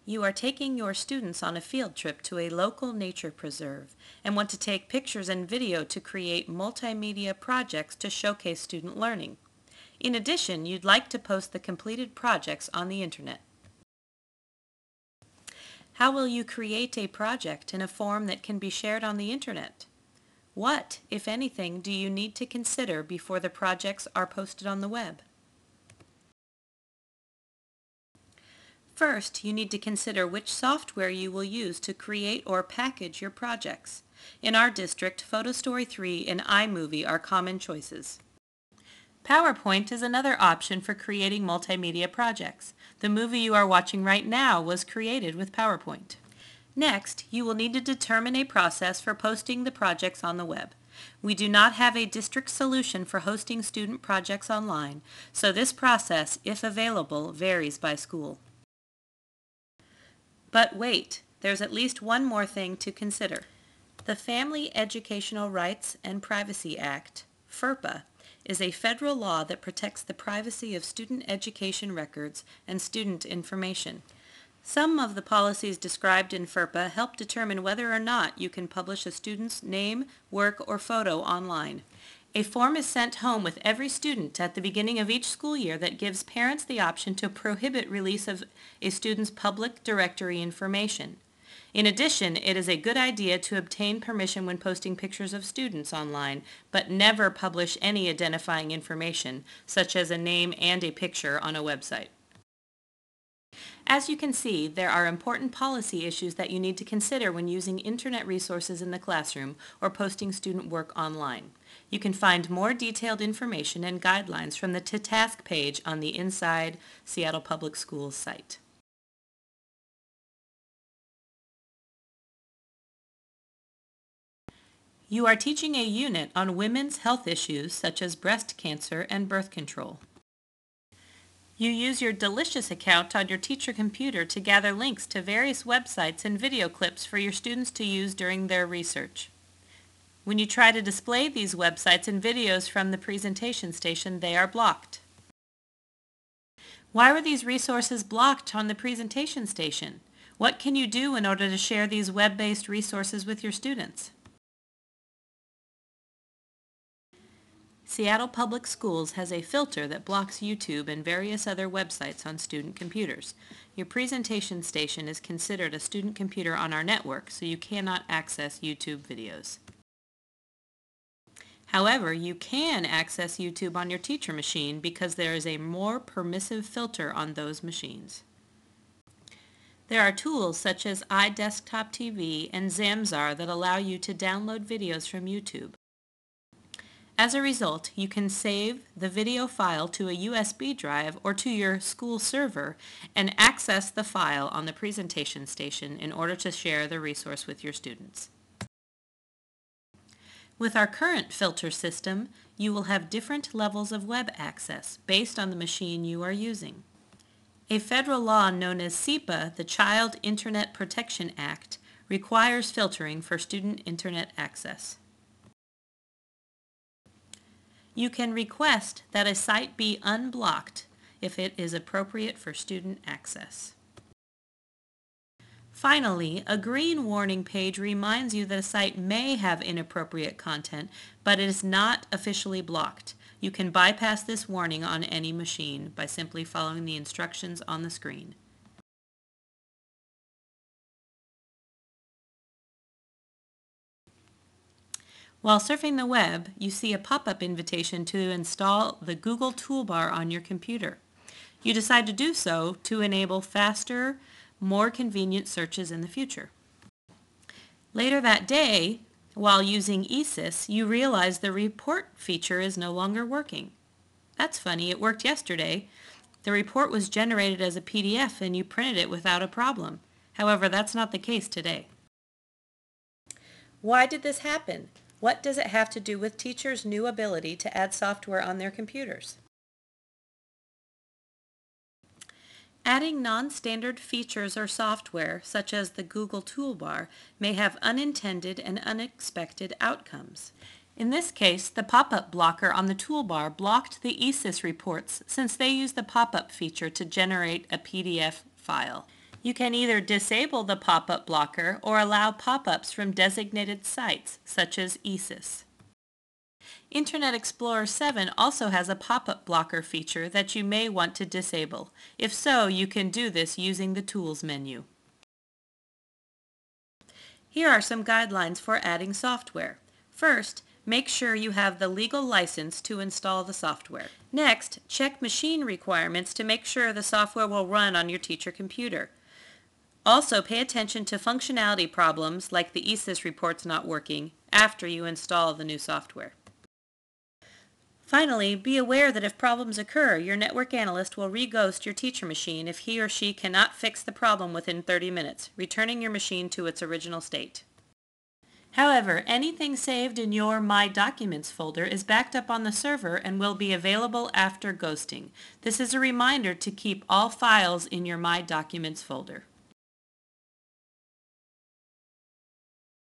You are taking your students on a field trip to a local nature preserve and want to take pictures and video to create multimedia projects to showcase student learning. In addition, you'd like to post the completed projects on the internet. How will you create a project in a form that can be shared on the internet? What, if anything, do you need to consider before the projects are posted on the web? First, you need to consider which software you will use to create or package your projects. In our district, PhotoStory 3 and iMovie are common choices. PowerPoint is another option for creating multimedia projects. The movie you are watching right now was created with PowerPoint. Next, you will need to determine a process for posting the projects on the web. We do not have a district solution for hosting student projects online, so this process, if available, varies by school. But wait, there's at least one more thing to consider. The Family Educational Rights and Privacy Act, FERPA, is a federal law that protects the privacy of student education records and student information. Some of the policies described in FERPA help determine whether or not you can publish a student's name, work, or photo online. A form is sent home with every student at the beginning of each school year that gives parents the option to prohibit release of a student's public directory information. In addition, it is a good idea to obtain permission when posting pictures of students online, but never publish any identifying information, such as a name and a picture on a website. As you can see, there are important policy issues that you need to consider when using internet resources in the classroom or posting student work online. You can find more detailed information and guidelines from the To Task page on the Inside Seattle Public Schools site. You are teaching a unit on women's health issues such as breast cancer and birth control. You use your Delicious account on your teacher computer to gather links to various websites and video clips for your students to use during their research. When you try to display these websites and videos from the presentation station, they are blocked. Why were these resources blocked on the presentation station? What can you do in order to share these web-based resources with your students? Seattle Public Schools has a filter that blocks YouTube and various other websites on student computers. Your presentation station is considered a student computer on our network, so you cannot access YouTube videos. However, you can access YouTube on your teacher machine because there is a more permissive filter on those machines. There are tools such as iDesktop TV and Zamzar that allow you to download videos from YouTube. As a result, you can save the video file to a USB drive or to your school server and access the file on the presentation station in order to share the resource with your students. With our current filter system, you will have different levels of web access based on the machine you are using. A federal law known as CIPA, the Child Internet Protection Act, requires filtering for student internet access. You can request that a site be unblocked if it is appropriate for student access. Finally, a green warning page reminds you that a site may have inappropriate content, but it is not officially blocked. You can bypass this warning on any machine by simply following the instructions on the screen. While surfing the web, you see a pop-up invitation to install the Google toolbar on your computer. You decide to do so to enable faster, more convenient searches in the future. Later that day, while using ESIS, you realize the report feature is no longer working. That's funny, it worked yesterday. The report was generated as a PDF and you printed it without a problem. However, that's not the case today. Why did this happen? What does it have to do with teachers' new ability to add software on their computers? Adding non-standard features or software, such as the Google toolbar, may have unintended and unexpected outcomes. In this case, the pop-up blocker on the toolbar blocked the ESIS reports since they use the pop-up feature to generate a PDF file. You can either disable the pop-up blocker or allow pop-ups from designated sites, such as ESIS. Internet Explorer 7 also has a pop-up blocker feature that you may want to disable. If so, you can do this using the Tools menu. Here are some guidelines for adding software. First, make sure you have the legal license to install the software. Next, check machine requirements to make sure the software will run on your teacher computer. Also, pay attention to functionality problems like the ESIS reports not working after you install the new software. Finally, be aware that if problems occur, your network analyst will re-ghost your teacher machine if he or she cannot fix the problem within 30 minutes, returning your machine to its original state. However, anything saved in your My Documents folder is backed up on the server and will be available after ghosting. This is a reminder to keep all files in your My Documents folder.